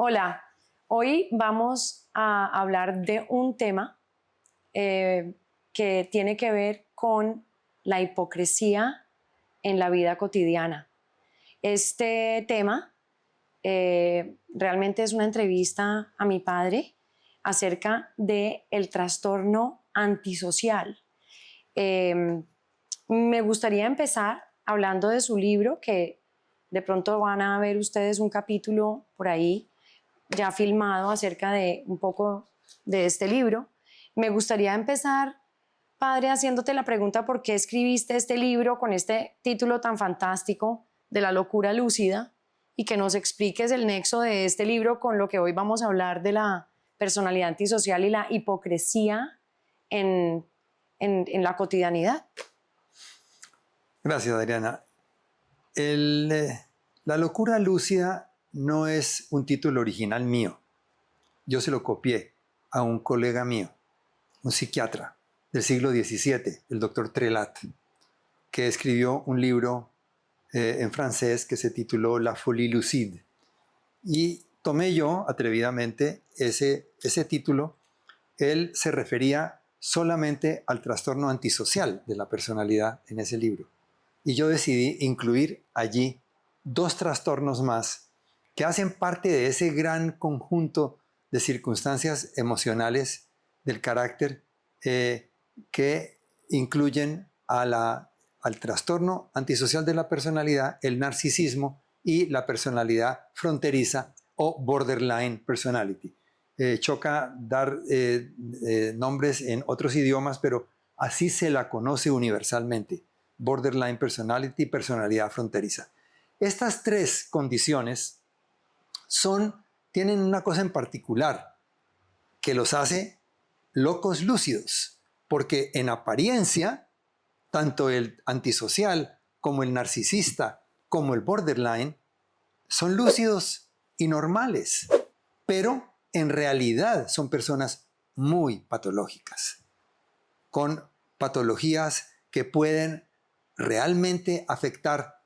Hola, hoy vamos a hablar de un tema que tiene que ver con la hipocresía en la vida cotidiana. Este tema realmente es una entrevista a mi padre acerca del trastorno antisocial. Me gustaría empezar hablando de su libro, que de pronto van a ver ustedes un capítulo por ahí ya filmado acerca de un poco de este libro. Me gustaría empezar, padre, haciéndote la pregunta: ¿por qué escribiste este libro con este título tan fantástico de la locura lúcida? Y que nos expliques el nexo de este libro con lo que hoy vamos a hablar de la personalidad antisocial y la hipocresía en la cotidianidad. Gracias, Adriana. La locura lúcida no es un título original mío. Yo se lo copié a un colega mío, un psiquiatra del siglo XVII, el doctor Trelat, que escribió un libro en francés que se tituló La folie lucide. Y tomé yo, atrevidamente, ese título. Él se refería solamente al trastorno antisocial de la personalidad en ese libro. Y yo decidí incluir allí dos trastornos más que hacen parte de ese gran conjunto de circunstancias emocionales del carácter que incluyen al trastorno antisocial de la personalidad, el narcisismo y la personalidad fronteriza o borderline personality. Choca dar nombres en otros idiomas, pero así se la conoce universalmente: borderline personality, personalidad fronteriza. Estas tres condiciones tienen una cosa en particular que los hace locos lúcidos, porque en apariencia, tanto el antisocial como el narcisista como el borderline son lúcidos y normales, pero en realidad son personas muy patológicas, con patologías que pueden realmente afectar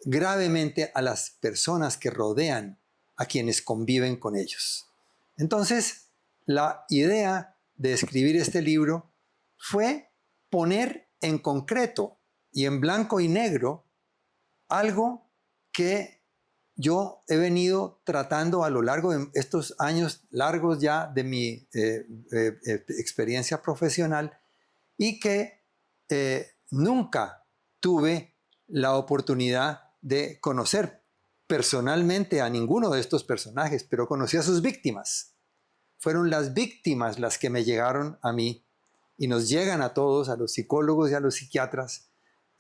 gravemente a las personas que rodean a quienes conviven con ellos. Entonces, la idea de escribir este libro fue poner en concreto y en blanco y negro algo que yo he venido tratando a lo largo de estos años largos ya de mi experiencia profesional, y que nunca tuve la oportunidad de conocer personalmente a ninguno de estos personajes, pero conocí a sus víctimas. Fueron las víctimas las que me llegaron a mí, y nos llegan a todos, a los psicólogos y a los psiquiatras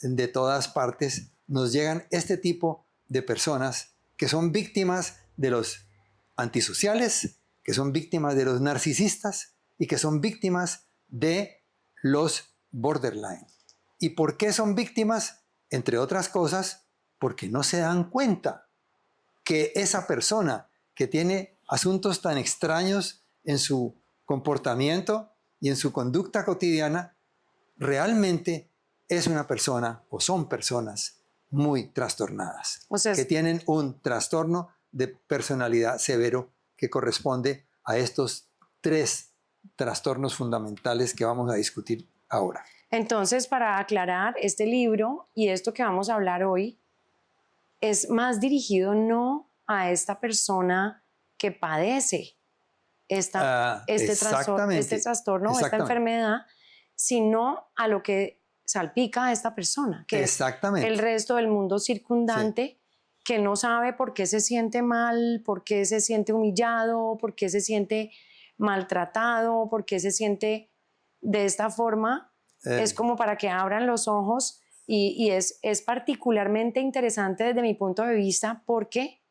de todas partes, nos llegan este tipo de personas que son víctimas de los antisociales, que son víctimas de los narcisistas y que son víctimas de los borderline. ¿Y por qué son víctimas? Entre otras cosas, porque no se dan cuenta que esa persona que tiene asuntos tan extraños en su comportamiento y en su conducta cotidiana, realmente es una persona o son personas muy trastornadas, que tienen un trastorno de personalidad severo que corresponde a estos tres trastornos fundamentales que vamos a discutir ahora. Entonces, para aclarar, este libro y esto que vamos a hablar hoy es más dirigido no a esta persona que padece este trastorno, esta enfermedad, sino a lo que salpica a esta persona, que es el resto del mundo circundante, que no sabe por qué se siente mal, por qué se siente humillado, por qué se siente maltratado, por qué se siente de esta forma. Es como para que abran los ojos, y es particularmente interesante desde mi punto de vista, porque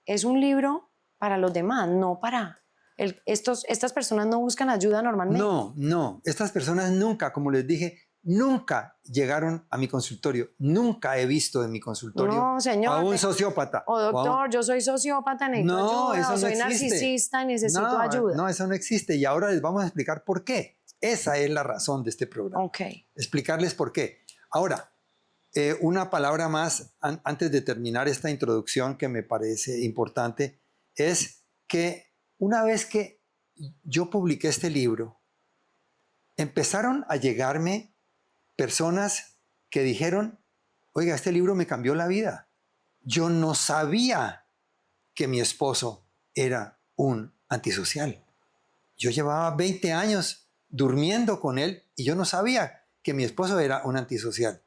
es un libro para los demás, no para... estas personas no buscan ayuda normalmente. No. Estas personas nunca, como les dije, nunca llegaron a mi consultorio. Nunca he visto en mi consultorio a un sociópata. O doctor, yo soy sociópata, necesito ayuda, eso no soy narcisista y necesito ayuda. No, eso no existe. Y ahora les vamos a explicar por qué. Esa es la razón de este programa. Explicarles por qué. Ahora, una palabra más antes de terminar esta introducción que me parece importante es que una vez que yo publiqué este libro, empezaron a llegarme personas que dijeron, oiga, este libro me cambió la vida. Yo no sabía que mi esposo era un antisocial. Yo llevaba 20 años durmiendo con él y yo no sabía que mi esposo era un antisocial.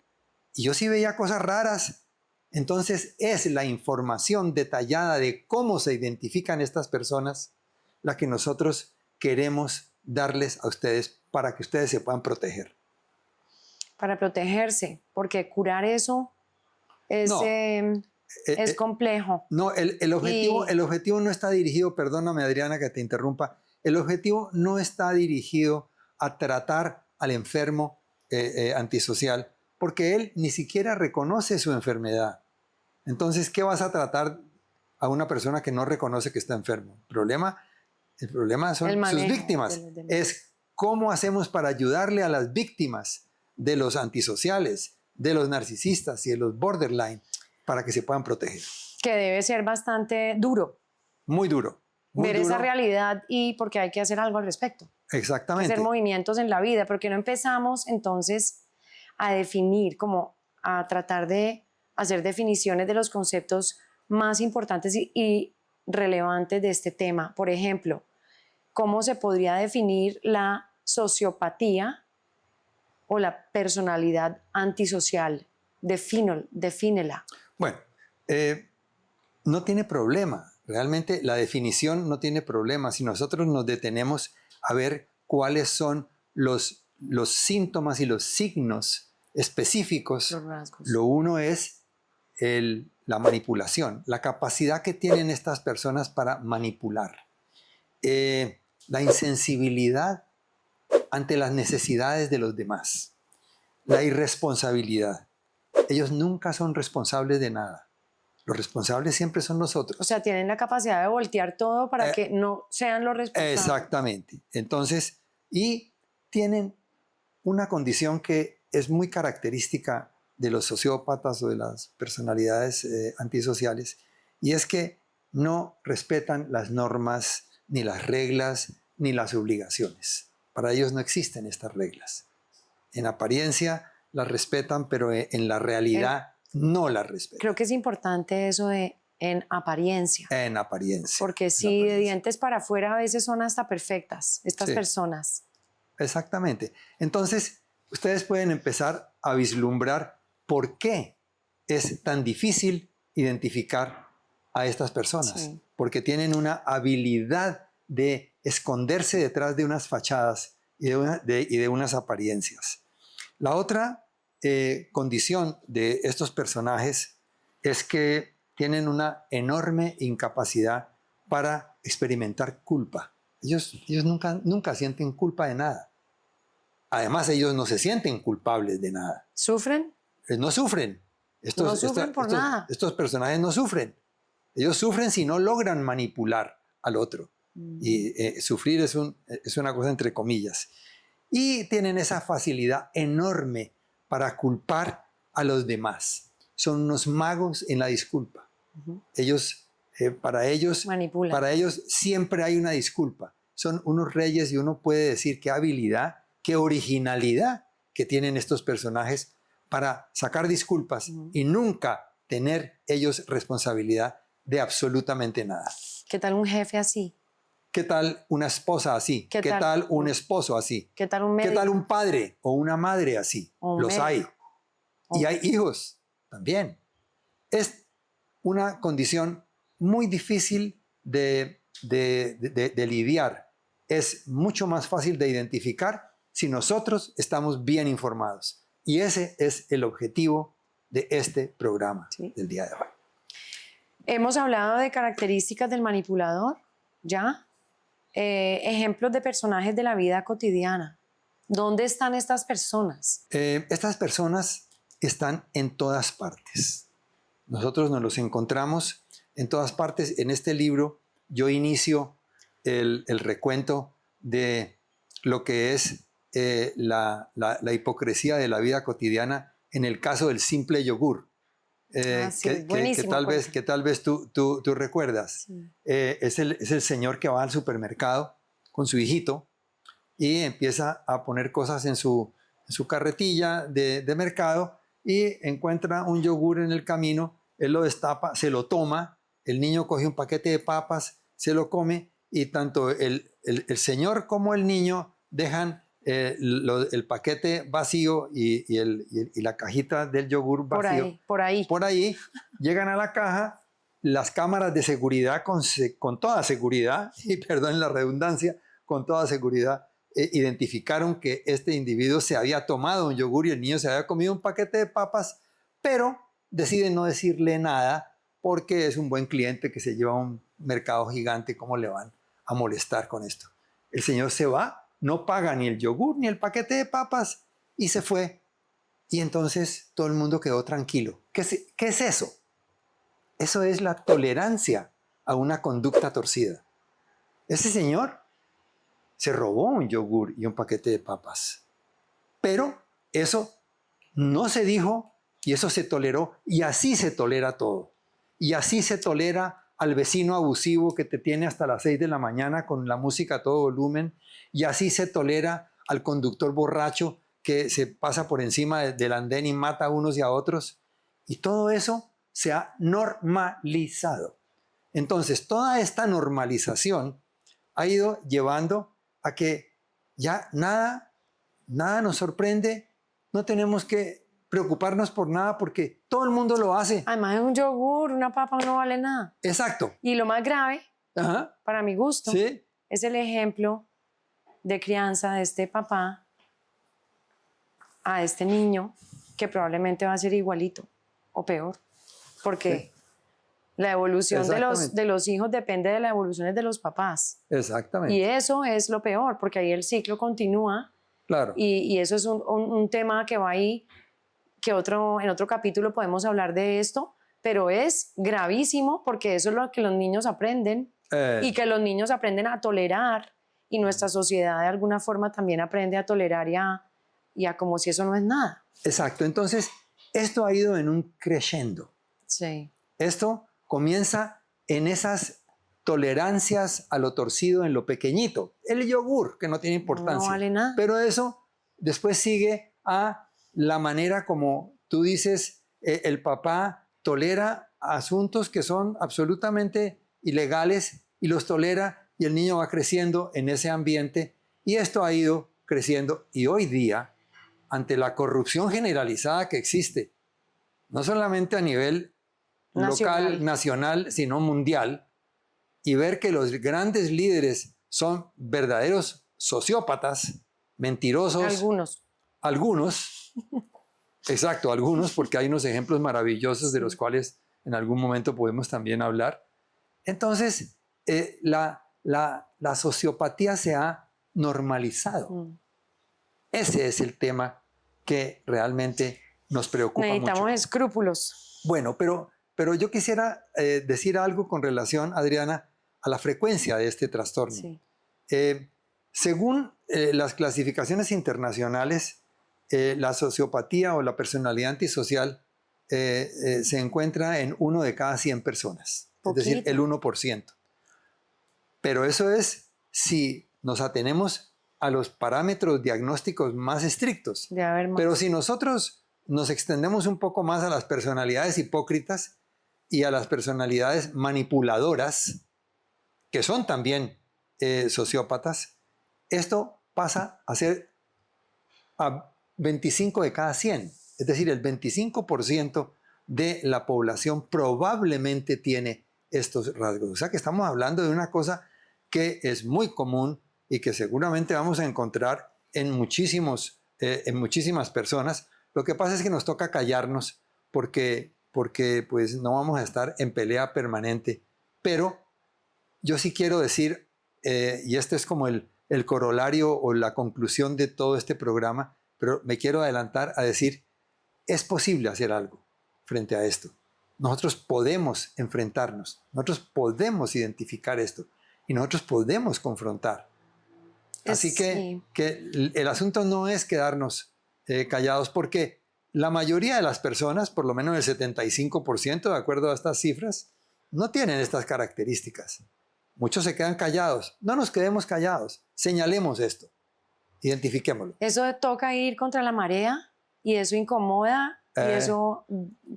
Y yo sí veía cosas raras. Entonces es la información detallada de cómo se identifican estas personas la que nosotros queremos darles a ustedes para que ustedes se puedan proteger. Para protegerse, porque curar eso es, No, es complejo. No, el objetivo no está dirigido, perdóname Adriana que te interrumpa, el objetivo no está dirigido a tratar al enfermo antisocial, porque él ni siquiera reconoce su enfermedad. Entonces, ¿qué vas a tratar a una persona que no reconoce que está enfermo? El problema son sus víctimas. Es cómo hacemos para ayudarle a las víctimas de los antisociales, de los narcisistas y de los borderline para que se puedan proteger. Que debe ser bastante duro. Muy duro. Muy ver duro. Esa realidad y porque hay que hacer algo al respecto. Exactamente. Hacer movimientos en la vida, porque no empezamos entonces a definir, como a tratar de hacer definiciones de los conceptos más importantes y relevantes de este tema. Por ejemplo, ¿cómo se podría definir la sociopatía o la personalidad antisocial? Defínela. Bueno, no tiene problema. Realmente la definición no tiene problema. Si nosotros nos detenemos a ver cuáles son los síntomas y los signos específicos, Los rasgos. Lo uno es la manipulación, la capacidad que tienen estas personas para manipular. La insensibilidad ante las necesidades de los demás. La irresponsabilidad. Ellos nunca son responsables de nada. Los responsables siempre son nosotros. O sea, tienen la capacidad de voltear todo para que no sean los responsables. Exactamente. Entonces, y tienen una condición que es muy característica de los sociópatas o de las personalidades antisociales, y es que no respetan las normas, ni las reglas, ni las obligaciones. Para ellos no existen estas reglas. En apariencia las respetan, pero en la realidad no las respetan. Creo que es importante eso de en apariencia. En apariencia. Porque si de dientes para afuera a veces son hasta perfectas estas personas. Exactamente. Entonces, ustedes pueden empezar a vislumbrar por qué es tan difícil identificar a estas personas. Sí. Porque tienen una habilidad de esconderse detrás de unas fachadas y de unas apariencias. La otra condición de estos personajes es que tienen una enorme incapacidad para experimentar culpa. Ellos nunca sienten culpa de nada. Además, ellos no se sienten culpables de nada. ¿Sufren? No sufren. No sufren por nada. Estos personajes no sufren. Ellos sufren si no logran manipular al otro. Y sufrir es una cosa entre comillas. Y tienen esa facilidad enorme para culpar a los demás. Son unos magos en la disculpa. Para ellos siempre hay una disculpa. Son unos reyes y uno puede decir qué habilidad, qué originalidad que tienen estos personajes para sacar disculpas y nunca tener ellos responsabilidad de absolutamente nada. ¿Qué tal un jefe así? ¿Qué tal una esposa así? ¿Qué tal un esposo así? ¿Qué tal un médico? ¿Qué tal un padre o una madre así? Los hay. Y hay hijos también. Es una condición muy difícil de lidiar. Es mucho más fácil de identificar si nosotros estamos bien informados. Y ese es el objetivo de este programa del día de hoy. Hemos hablado de características del manipulador, ¿ya? Ejemplos de personajes de la vida cotidiana. ¿Dónde están estas personas? Estas personas están en todas partes. Nosotros nos los encontramos en todas partes. En este libro yo inicio el recuento de lo que es la hipocresía de la vida cotidiana en el caso del simple yogur. que tal vez tú recuerdas. Sí. Es el señor que va al supermercado con su hijito y empieza a poner cosas en su carretilla de mercado y encuentra un yogur en el camino, él lo destapa, se lo toma, el niño coge un paquete de papas, se lo come y tanto el señor como el niño dejan el paquete vacío y la cajita del yogur vacío. Por ahí. Llegan a la caja, las cámaras de seguridad con toda seguridad, y perdonen la redundancia, con toda seguridad, identificaron que este individuo se había tomado un yogur y el niño se había comido un paquete de papas, pero deciden no decirle nada porque es un buen cliente que se lleva a un mercado gigante. ¿Cómo le van a molestar con esto? El señor se va, no paga ni el yogur ni el paquete de papas y se fue. Y entonces todo el mundo quedó tranquilo. ¿Qué es eso? Eso es la tolerancia a una conducta torcida. Ese señor se robó un yogur y un paquete de papas. Pero eso no se dijo y eso se toleró, y así se tolera todo. Y así se tolera al vecino abusivo que te tiene hasta las 6 de la mañana con la música a todo volumen, y así se tolera al conductor borracho que se pasa por encima del andén y mata a unos y a otros. Y todo eso se ha normalizado. Entonces, toda esta normalización ha ido llevando a que ya nada nos sorprende, no tenemos que preocuparnos por nada porque todo el mundo lo hace. Además es un yogur, una papa no vale nada. Exacto. Y lo más grave, para mi gusto, ¿sí? Es el ejemplo de crianza de este papá a este niño, que probablemente va a ser igualito o peor, porque la evolución de los hijos depende de la evolución de los papás. Exactamente. Y eso es lo peor, porque ahí el ciclo continúa. Claro. Y eso es un tema que va ahí, que en otro capítulo podemos hablar de esto, pero es gravísimo porque eso es lo que los niños aprenden y que los niños aprenden a tolerar, y nuestra sociedad de alguna forma también aprende a tolerar y a como si eso no es nada. Exacto. Entonces, esto ha ido en un crescendo. Sí. Esto comienza en esas tolerancias a lo torcido en lo pequeñito. El yogur, que no tiene importancia. No vale nada. Pero eso después sigue a la manera como tú dices, el papá tolera asuntos que son absolutamente ilegales y los tolera, y el niño va creciendo en ese ambiente, y esto ha ido creciendo. Y hoy día, ante la corrupción generalizada que existe, no solamente a nivel local, nacional, sino mundial, y ver que los grandes líderes son verdaderos sociópatas, mentirosos. Algunos. Exacto, algunos, porque hay unos ejemplos maravillosos de los cuales en algún momento podemos también hablar. Entonces, la sociopatía se ha normalizado. Ese es el tema que realmente nos preocupa mucho. Necesitamos escrúpulos. Bueno, pero yo quisiera decir algo con relación, Adriana, a la frecuencia de este trastorno. Sí. Según las clasificaciones internacionales, la sociopatía o la personalidad antisocial se encuentra en 1 de cada 100 personas. Poquito. Es decir, el 1%. Pero eso es si nos atenemos a los parámetros diagnósticos más estrictos. Pero si nosotros nos extendemos un poco más a las personalidades hipócritas y a las personalidades manipuladoras, que son también sociópatas, esto pasa a ser a 25 de cada 100. Es decir, el 25% de la población probablemente tiene estos rasgos. O sea que estamos hablando de una cosa que es muy común y que seguramente vamos a encontrar en muchísimas personas. Lo que pasa es que nos toca callarnos porque pues no vamos a estar en pelea permanente. Pero yo sí quiero decir, y este es como el corolario o la conclusión de todo este programa, pero me quiero adelantar a decir, es posible hacer algo frente a esto. Nosotros podemos enfrentarnos, nosotros podemos identificar esto y nosotros podemos confrontar. Así que el asunto no es quedarnos callados, porque la mayoría de las personas, por lo menos el 75%, de acuerdo a estas cifras, no tienen estas características. Muchos se quedan callados. No nos quedemos callados. Señalemos esto. Identifiquémoslo. Eso toca ir contra la marea y eso incomoda y eso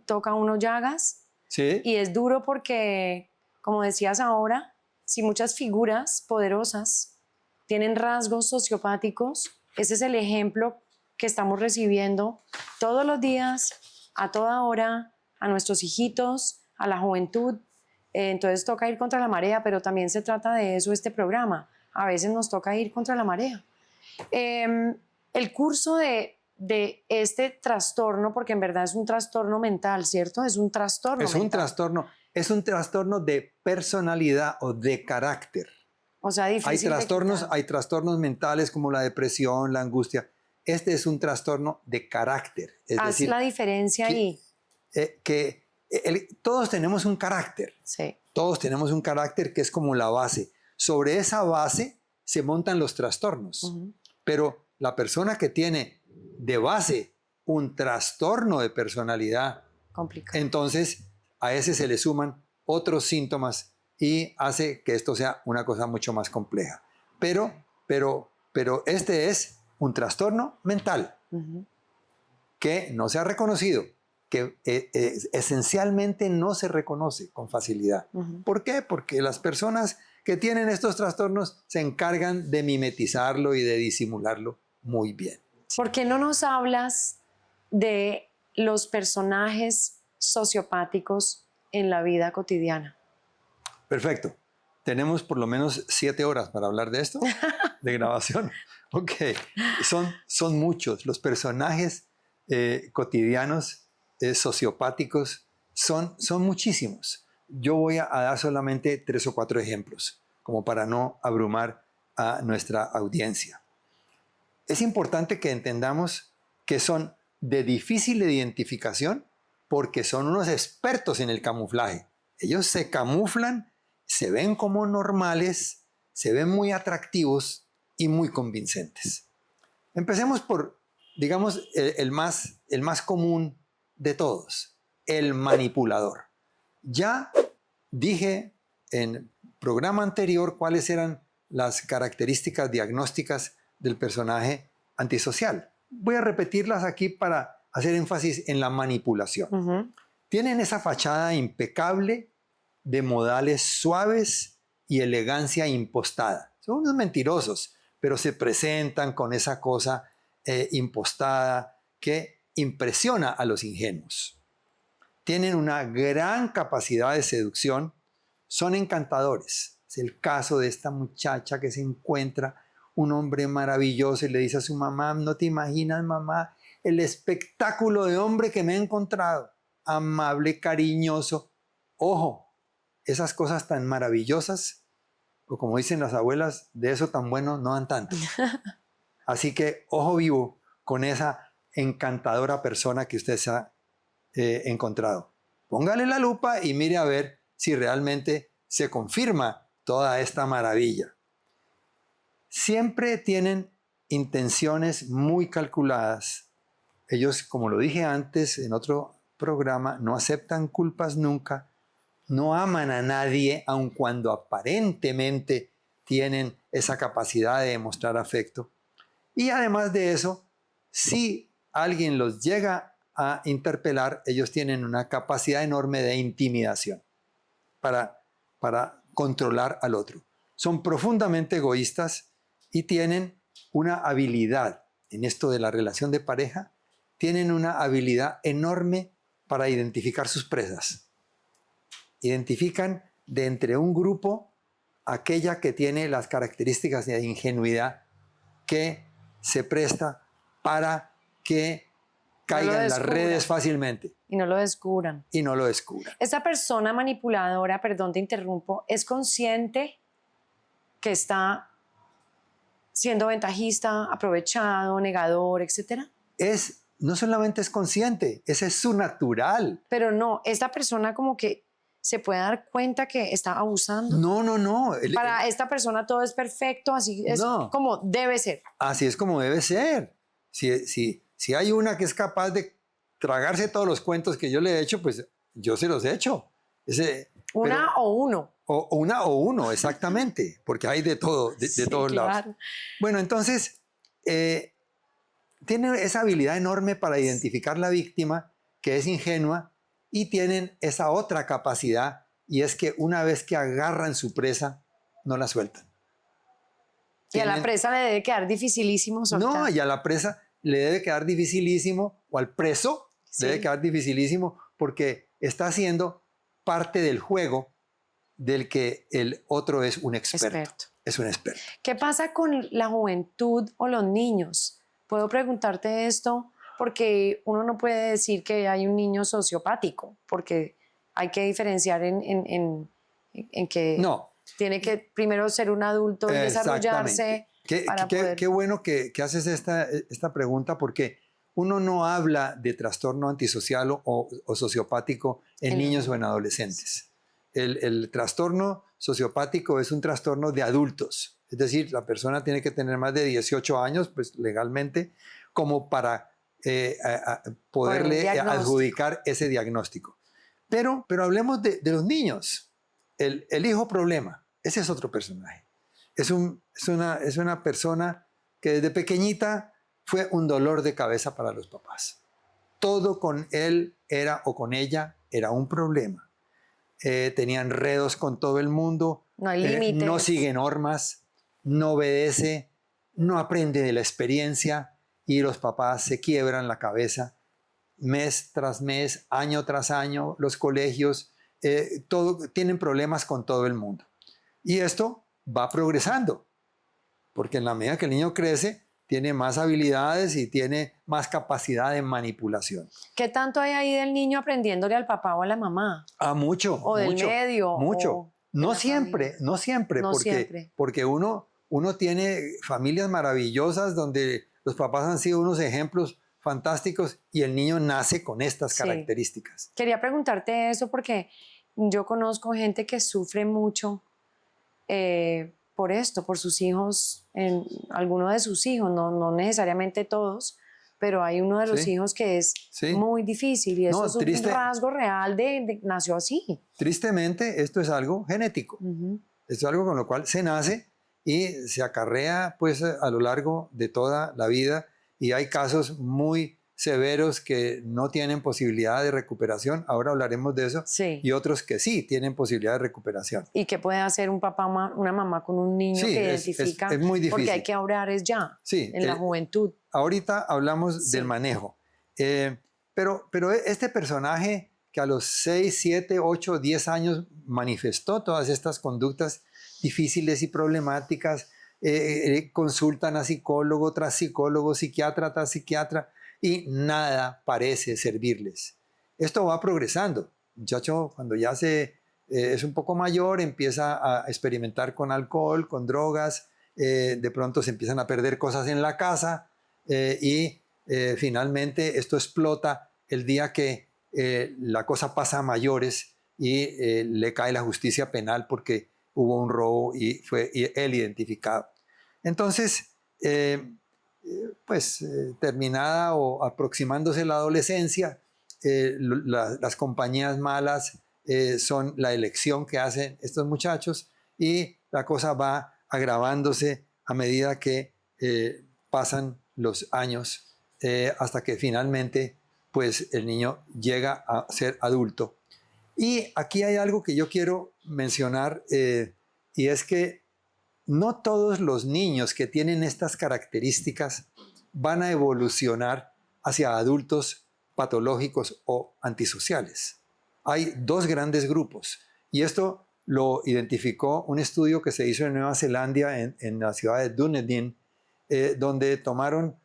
toca unos llagas. Sí. Y es duro porque, como decías ahora, si muchas figuras poderosas tienen rasgos sociopáticos, ese es el ejemplo que estamos recibiendo todos los días, a toda hora, a nuestros hijitos, a la juventud. Entonces toca ir contra la marea, pero también se trata de eso este programa. A veces nos toca ir contra la marea. El curso de este trastorno, porque en verdad es un trastorno mental, ¿cierto? Es un trastorno mental. Es un trastorno de personalidad o de carácter. O sea, difícil hay trastornos mentales como la depresión, la angustia. Este es un trastorno de carácter. Es Haz decir, la diferencia ahí. Todos tenemos un carácter. Sí. Todos tenemos un carácter que es como la base. Sobre esa base se montan los trastornos. Uh-huh. Pero la persona que tiene de base un trastorno de personalidad, complicado. Entonces a ese se le suman otros síntomas y hace que esto sea una cosa mucho más compleja. Pero este es un trastorno mental uh-huh. que no se ha reconocido, que esencialmente no se reconoce con facilidad. Uh-huh. ¿Por qué? Porque las personas que tienen estos trastornos se encargan de mimetizarlo y de disimularlo muy bien. ¿Por qué no nos hablas de los personajes sociopáticos en la vida cotidiana? Perfecto. Tenemos por lo menos 7 horas para hablar de esto, de grabación. Ok. Son muchos. Los personajes cotidianos sociopáticos son muchísimos. Yo voy a dar solamente 3 o 4 ejemplos, como para no abrumar a nuestra audiencia. Es importante que entendamos que son de difícil identificación porque son unos expertos en el camuflaje. Ellos se camuflan, se ven como normales, se ven muy atractivos y muy convincentes. Empecemos por, digamos, el más común de todos, el manipulador. Ya dije en programa anterior cuáles eran las características diagnósticas del personaje antisocial. Voy a repetirlas aquí para hacer énfasis en la manipulación. Uh-huh. Tienen esa fachada impecable de modales suaves y elegancia impostada. Son unos mentirosos, pero se presentan con esa cosa impostada que impresiona a los ingenuos. Tienen una gran capacidad de seducción, son encantadores. Es el caso de esta muchacha que se encuentra un hombre maravilloso y le dice a su mamá: no te imaginas, mamá, el espectáculo de hombre que me he encontrado. Amable, cariñoso. Ojo, esas cosas tan maravillosas, o como dicen las abuelas, de eso tan bueno no dan tanto. Así que ojo vivo con esa encantadora persona que usted se ha encontrado. Póngale la lupa y mire a ver si realmente se confirma toda esta maravilla. Siempre tienen intenciones muy calculadas. Ellos, como lo dije antes en otro programa, no aceptan culpas nunca, no aman a nadie, aun cuando aparentemente tienen esa capacidad de demostrar afecto. Y además de eso, si alguien los llega a interpelar, ellos tienen una capacidad enorme de intimidación para controlar al otro. Son profundamente egoístas y tienen una habilidad en esto de la relación de pareja, tienen una habilidad enorme para identificar sus presas. Identifican de entre un grupo aquella que tiene las características de ingenuidad que se presta para que caigan en las redes fácilmente. Y no lo descubran. Y no lo descubran. Esta persona manipuladora, perdón te interrumpo, ¿es consciente que está siendo ventajista, aprovechado, negador, etcétera? No solamente es consciente, ese es su natural. Pero no, esta persona como que se puede dar cuenta que está abusando. No. Para esta persona todo es perfecto, así es como debe ser. Así es como debe ser. Si hay una que es capaz de tragarse todos los cuentos que yo le he hecho, pues yo se los he hecho. Una o uno. Una o uno, exactamente, porque hay de todo, de todos lados. Bueno, entonces, tienen esa habilidad enorme para identificar la víctima, que es ingenua, y tienen esa otra capacidad, y es que una vez que agarran su presa, no la sueltan. Y a la presa le debe quedar dificilísimo soltar. No, y a la presa le debe quedar dificilísimo, o al preso debe quedar dificilísimo, porque está haciendo parte del juego del que el otro es un experto. Es un experto. ¿Qué pasa con la juventud o los niños? Puedo preguntarte esto porque uno no puede decir que hay un niño sociopático, porque hay que diferenciar en que tiene que primero ser un adulto y desarrollarse. Qué bueno que haces esta pregunta, porque uno no habla de trastorno antisocial o sociopático en niños o en adolescentes. El trastorno sociopático es un trastorno de adultos. Es decir, la persona tiene que tener más de 18 años, pues legalmente, como para poderle adjudicar ese diagnóstico. Pero hablemos de los niños. El hijo problema, ese es otro personaje. Es una persona que desde pequeñita fue un dolor de cabeza para los papás. Todo con él o con ella era un problema. Tenía enredos con todo el mundo, no hay límites, no sigue normas, no obedece, no aprende de la experiencia, y los papás se quiebran la cabeza mes tras mes, año tras año. Los colegios tienen problemas con todo el mundo. Y esto va progresando, porque en la medida que el niño crece, tiene más habilidades y tiene más capacidad de manipulación. ¿Qué tanto hay ahí del niño aprendiéndole al papá o a la mamá? Mucho. O del medio. Mucho. No siempre, porque uno tiene familias maravillosas donde los papás han sido unos ejemplos fantásticos y el niño nace con estas características. Quería preguntarte eso porque yo conozco gente que sufre mucho por esto, por sus hijos, alguno de sus hijos, no necesariamente todos, pero hay uno de los hijos que es muy difícil y eso es un rasgo real de nació así. Tristemente, esto es algo genético. Esto es algo con lo cual se nace y se acarrea pues a lo largo de toda la vida, y hay casos muy severos que no tienen posibilidad de recuperación, ahora hablaremos de eso, y otros que sí tienen posibilidad de recuperación. ¿Y qué puede hacer un papá, una mamá con un niño que identifica? Es muy difícil. Porque hay que obrar en la juventud. Ahorita hablamos del manejo, pero este personaje que a los 6, 7, 8, 10 años manifestó todas estas conductas difíciles y problemáticas, consultan a psicólogo tras psicólogo, psiquiatra tras psiquiatra, y nada parece servirles. Esto va progresando. El muchacho, cuando ya es un poco mayor, empieza a experimentar con alcohol, con drogas, de pronto se empiezan a perder cosas en la casa, y finalmente esto explota el día que la cosa pasa a mayores y le cae la justicia penal porque hubo un robo y fue él identificado. Entonces, terminada o aproximándose la adolescencia, las compañías malas son la elección que hacen estos muchachos, y la cosa va agravándose a medida que pasan los años, hasta que finalmente pues el niño llega a ser adulto. Y aquí hay algo que yo quiero mencionar, y es que no todos los niños que tienen estas características van a evolucionar hacia adultos patológicos o antisociales. Hay dos grandes grupos, y esto lo identificó un estudio que se hizo en Nueva Zelanda, en la ciudad de Dunedin, donde tomaron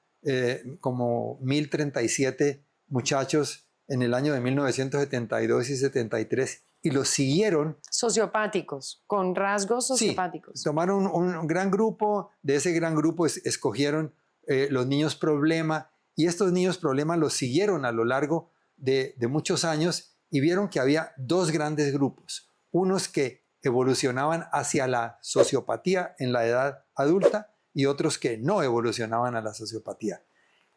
como 1037 muchachos en el año de 1972 y 73 y los siguieron. Sociopáticos, con rasgos sociopáticos. Sí, tomaron un gran grupo, de ese gran grupo escogieron los niños problema, y estos niños problema los siguieron a lo largo de muchos años, y vieron que había dos grandes grupos, unos que evolucionaban hacia la sociopatía en la edad adulta y otros que no evolucionaban a la sociopatía.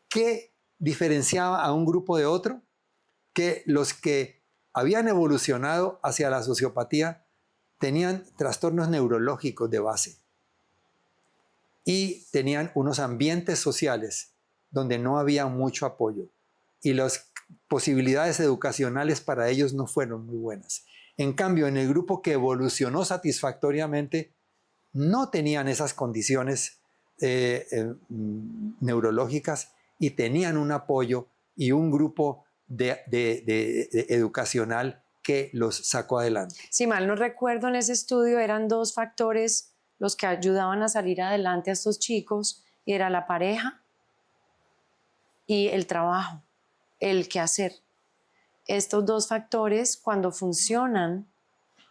¿Qué diferenciaba a un grupo de otro? que los que habían evolucionado hacia la sociopatía tenían trastornos neurológicos de base y tenían unos ambientes sociales donde no había mucho apoyo y las posibilidades educacionales para ellos no fueron muy buenas. En cambio, en el grupo que evolucionó satisfactoriamente, no tenían esas condiciones neurológicas y tenían un apoyo y un grupo educacional que los sacó adelante. Si mal no recuerdo, en ese estudio eran 2 factores los que ayudaban a salir adelante a estos chicos, y era la pareja y el trabajo, el quehacer. Estos 2 factores, cuando funcionan,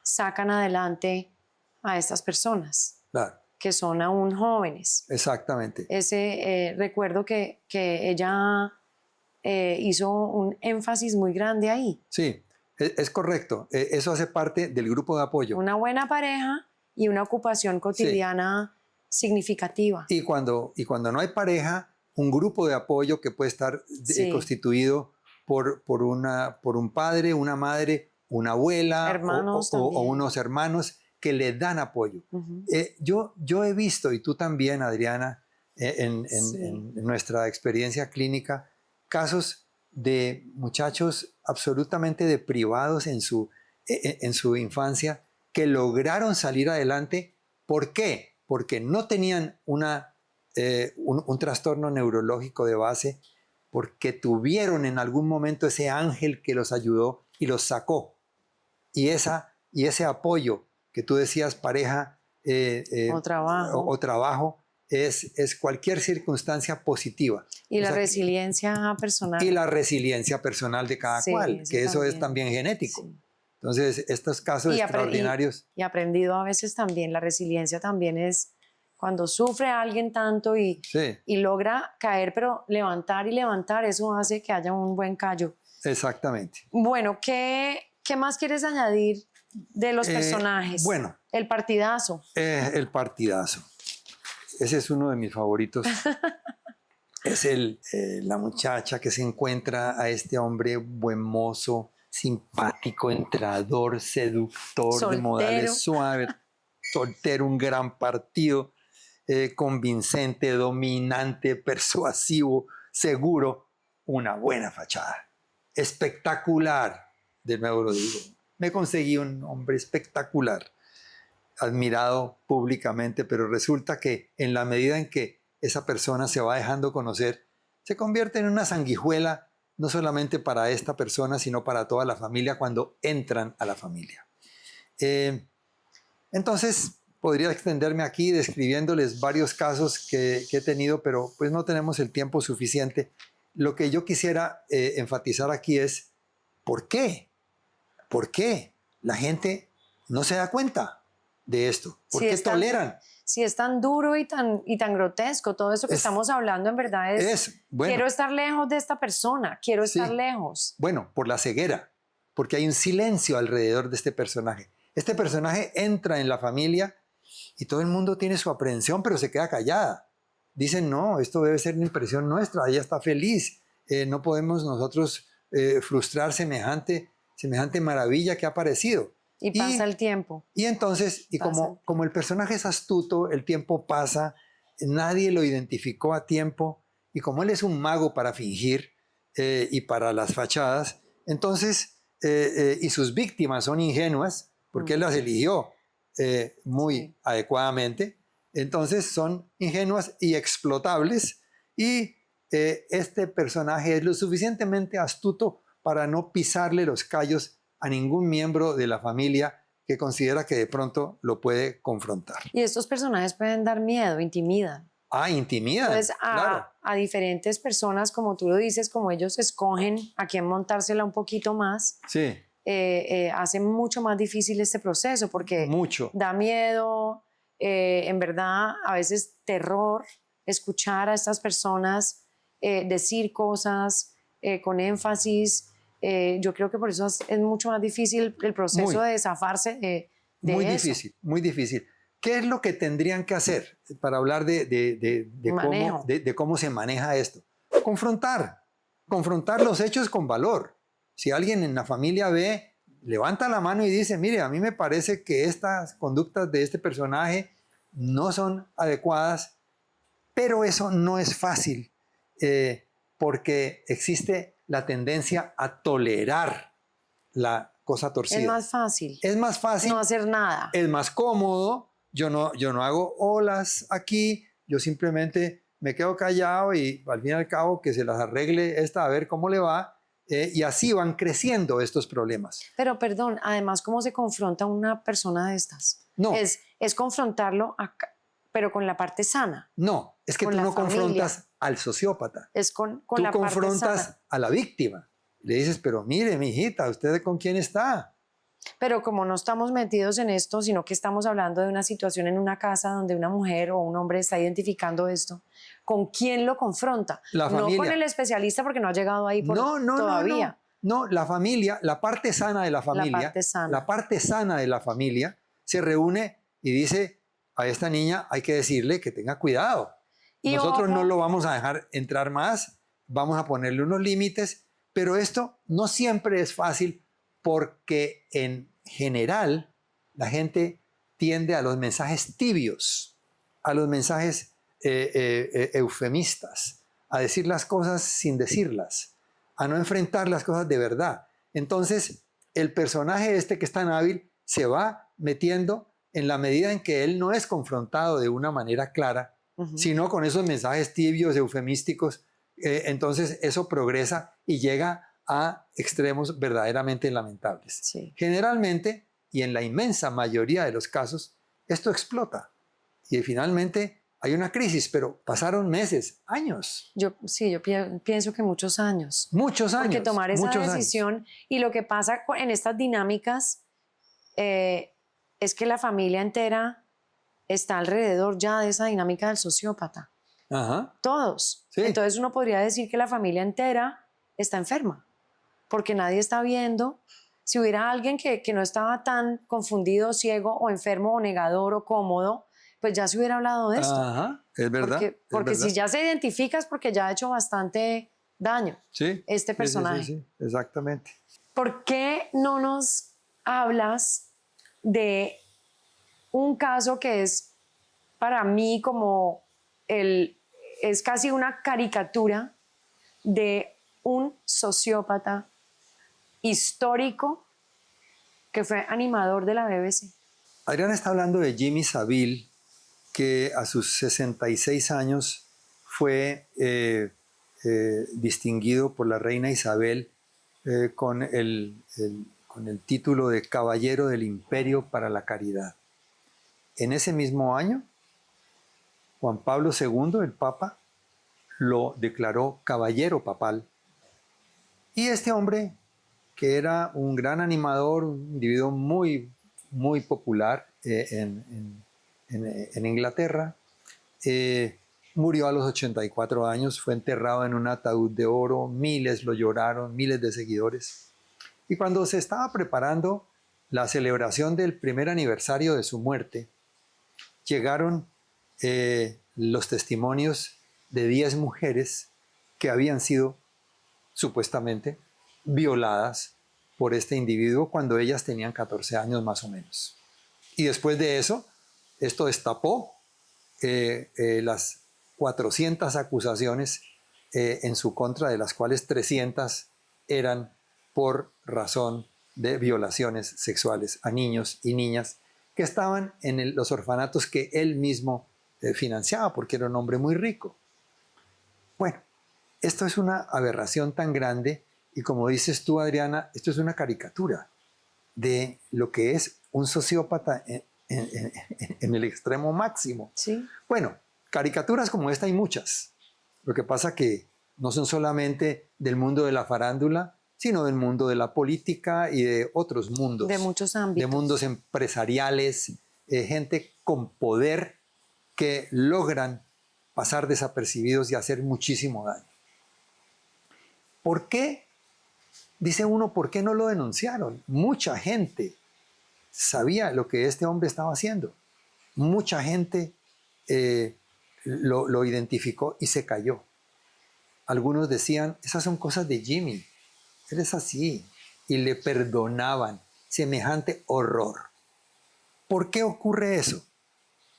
sacan adelante a estas personas, claro, que son aún jóvenes. Exactamente. Recuerdo que ella hizo un énfasis muy grande ahí. Sí, es correcto. Eso hace parte del grupo de apoyo. Una buena pareja y una ocupación cotidiana significativa. Y cuando no hay pareja, un grupo de apoyo que puede estar constituido por un padre, una madre, una abuela o unos hermanos que le dan apoyo. Yo he visto, y tú también, Adriana, en nuestra experiencia clínica, casos de muchachos absolutamente deprivados en su infancia que lograron salir adelante. ¿Por qué? Porque no tenían un trastorno neurológico de base, porque tuvieron en algún momento ese ángel que los ayudó y los sacó. Y ese apoyo que tú decías, pareja o trabajo, es cualquier circunstancia positiva. Y la resiliencia personal. Y la resiliencia personal de cada cual, que eso es también genético. Sí. Entonces, estos casos extraordinarios. Y aprendido a veces también, la resiliencia también es cuando sufre alguien tanto y logra caer, pero levantar y levantar, eso hace que haya un buen callo. Exactamente. Bueno, ¿qué más quieres añadir de los personajes? Bueno. El partidazo. El partidazo. Ese es uno de mis favoritos. Es la muchacha que se encuentra a este hombre buen mozo, simpático, entrador, seductor, soltero, de modales suaves, soltero, un gran partido, convincente, dominante, persuasivo, seguro, una buena fachada. Espectacular, de nuevo lo digo. Me conseguí un hombre espectacular, admirado públicamente, pero resulta que en la medida en que esa persona se va dejando conocer, se convierte en una sanguijuela, no solamente para esta persona, sino para toda la familia cuando entran a la familia. Entonces, podría extenderme aquí describiéndoles varios casos que he tenido, pero pues no tenemos el tiempo suficiente. Lo que yo quisiera enfatizar aquí es, ¿por qué? ¿Por qué la gente no se da cuenta de esto? ¿Por qué toleran? Si es tan duro y tan grotesco, todo eso que estamos hablando en verdad bueno, quiero estar lejos de esta persona, quiero estar lejos. Bueno, por la ceguera, porque hay un silencio alrededor de este personaje. Este personaje entra en la familia y todo el mundo tiene su aprehensión, pero se queda callada. Dicen, no, esto debe ser una impresión nuestra, ella está feliz, no podemos nosotros frustrar semejante maravilla que ha aparecido. Y pasa el tiempo. Y entonces, como el personaje es astuto, el tiempo pasa, nadie lo identificó a tiempo, y como él es un mago para fingir y para las fachadas, entonces, y sus víctimas son ingenuas, porque él las eligió muy adecuadamente, entonces son ingenuas y explotables, y este personaje es lo suficientemente astuto para no pisarle los callos a ningún miembro de la familia que considera que de pronto lo puede confrontar. Y estos personajes pueden dar miedo, intimidan. Intimidan, entonces, claro. A diferentes personas, como tú lo dices, como ellos escogen a quién montársela un poquito más, hace mucho más difícil este proceso, porque da miedo, en verdad, a veces terror, escuchar a estas personas decir cosas con énfasis. Yo creo que por eso es mucho más difícil el proceso de zafarse de eso. Muy difícil. ¿Qué es lo que tendrían que hacer para hablar de cómo se maneja esto? Confrontar los hechos con valor. Si alguien en la familia ve, levanta la mano y dice, mire, a mí me parece que estas conductas de este personaje no son adecuadas, pero eso no es fácil, porque existe la tendencia a tolerar la cosa torcida. Es más fácil. Es más fácil. No hacer nada. Es más cómodo. Yo no hago olas aquí. Yo simplemente me quedo callado y al fin y al cabo que se las arregle esta a ver cómo le va. Y así van creciendo estos problemas. Pero perdón, además, ¿cómo se confronta a una persona de estas? No. Es confrontarlo, pero con la parte sana. No, es que tú no confrontas al sociópata. Es con tú la parte sana. Tú confrontas a la víctima. Le dices, pero mire, mijita, ¿usted con quién está? Pero como no estamos metidos en esto, sino que estamos hablando de una situación en una casa donde una mujer o un hombre está identificando esto, ¿con quién lo confronta? La familia. No con el especialista porque no ha llegado ahí todavía. No, la familia, la parte sana de la familia, la parte sana de la familia se reúne y dice, a esta niña hay que decirle que tenga cuidado. Y nosotros no lo vamos a dejar entrar más, vamos a ponerle unos límites, pero esto no siempre es fácil porque en general la gente tiende a los mensajes tibios, a los mensajes eufemistas, a decir las cosas sin decirlas, a no enfrentar las cosas de verdad. Entonces, el personaje este que es tan hábil se va metiendo en la medida en que él no es confrontado de una manera clara, sino con esos mensajes tibios, eufemísticos. Entonces, eso progresa y llega a extremos verdaderamente lamentables. Sí. Generalmente, y en la inmensa mayoría de los casos, esto explota. Y finalmente hay una crisis, pero pasaron meses, años. Yo pienso que muchos años. Muchos años. Porque tomar esa decisión y lo que pasa en estas dinámicas es que la familia entera está alrededor ya de esa dinámica del sociópata. Ajá. Todos. Sí. Entonces uno podría decir que la familia entera está enferma, porque nadie está viendo. Si hubiera alguien que no estaba tan confundido, ciego o enfermo o negador o cómodo, pues ya se hubiera hablado de esto. Ajá, es verdad. Porque si ya se identifica es porque ya ha hecho bastante daño este personaje. Sí, exactamente. ¿Por qué no nos hablas de un caso que es para mí como es casi una caricatura de un sociópata histórico que fue animador de la BBC? Adriana está hablando de Jimmy Savile, que a sus 66 años fue distinguido por la reina Isabel con el título de Caballero del Imperio para la Caridad. En ese mismo año, Juan Pablo II, el Papa, lo declaró caballero papal. Y este hombre, que era un gran animador, un individuo muy, muy popular en Inglaterra, murió a los 84 años, fue enterrado en un ataúd de oro, miles lo lloraron, miles de seguidores. Y cuando se estaba preparando la celebración del primer aniversario de su muerte, llegaron los testimonios de 10 mujeres que habían sido supuestamente violadas por este individuo cuando ellas tenían 14 años más o menos. Y después de eso, esto destapó las 400 acusaciones en su contra, de las cuales 300 eran por razón de violaciones sexuales a niños y niñas que estaban en los orfanatos que él mismo financiaba, porque era un hombre muy rico. Bueno, esto es una aberración tan grande y, como dices tú, Adriana, esto es una caricatura de lo que es un sociópata en el extremo máximo. Sí. Bueno, caricaturas como esta hay muchas. Lo que pasa que no son solamente del mundo de la farándula, sino del mundo de la política y de otros mundos. De muchos ámbitos. De mundos empresariales, gente con poder que logran pasar desapercibidos y hacer muchísimo daño. ¿Por qué? Dice uno, ¿por qué no lo denunciaron? Mucha gente sabía lo que este hombre estaba haciendo. Mucha gente lo identificó y se cayó. Algunos decían, esas son cosas de Jimmy. eres así. Y le perdonaban semejante horror. ¿Por qué ocurre eso?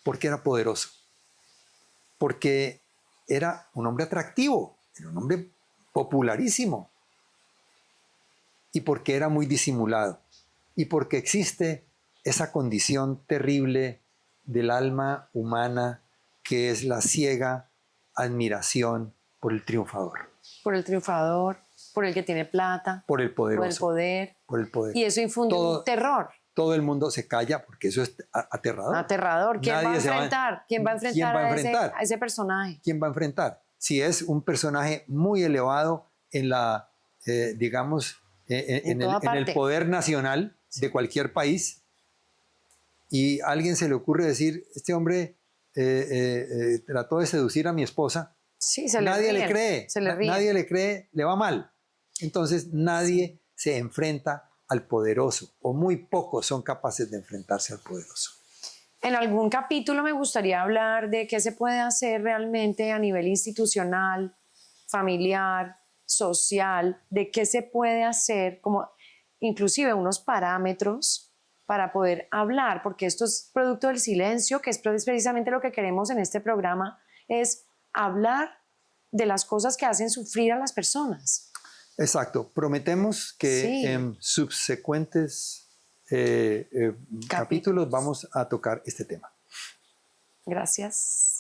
Porque era poderoso. Porque era un hombre atractivo, era un hombre popularísimo. Y porque era muy disimulado. Y porque existe esa condición terrible del alma humana que es la ciega admiración por el triunfador. Por el triunfador, por el que tiene plata. Por el poderoso. Por el poder. Por el poder. Y eso infunde un terror. Todo el mundo se calla porque eso es aterrador. Aterrador. ¿Quién va a enfrentar? ¿Quién va a enfrentar a ese personaje? ¿Quién va a enfrentar? Si es un personaje muy elevado en la, digamos, en el poder nacional de cualquier país, y a alguien se le ocurre decir, este hombre trató de seducir a mi esposa, sí, nadie le cree, nadie le cree, le va mal. Entonces nadie se enfrenta al poderoso, o muy pocos son capaces de enfrentarse al poderoso. En algún capítulo me gustaría hablar de qué se puede hacer realmente a nivel institucional, familiar, social, de qué se puede hacer, como inclusive unos parámetros para poder hablar, porque esto es producto del silencio, que es precisamente lo que queremos en este programa, es hablar de las cosas que hacen sufrir a las personas. Exacto. Prometemos que en subsecuentes capítulos vamos a tocar este tema. Gracias.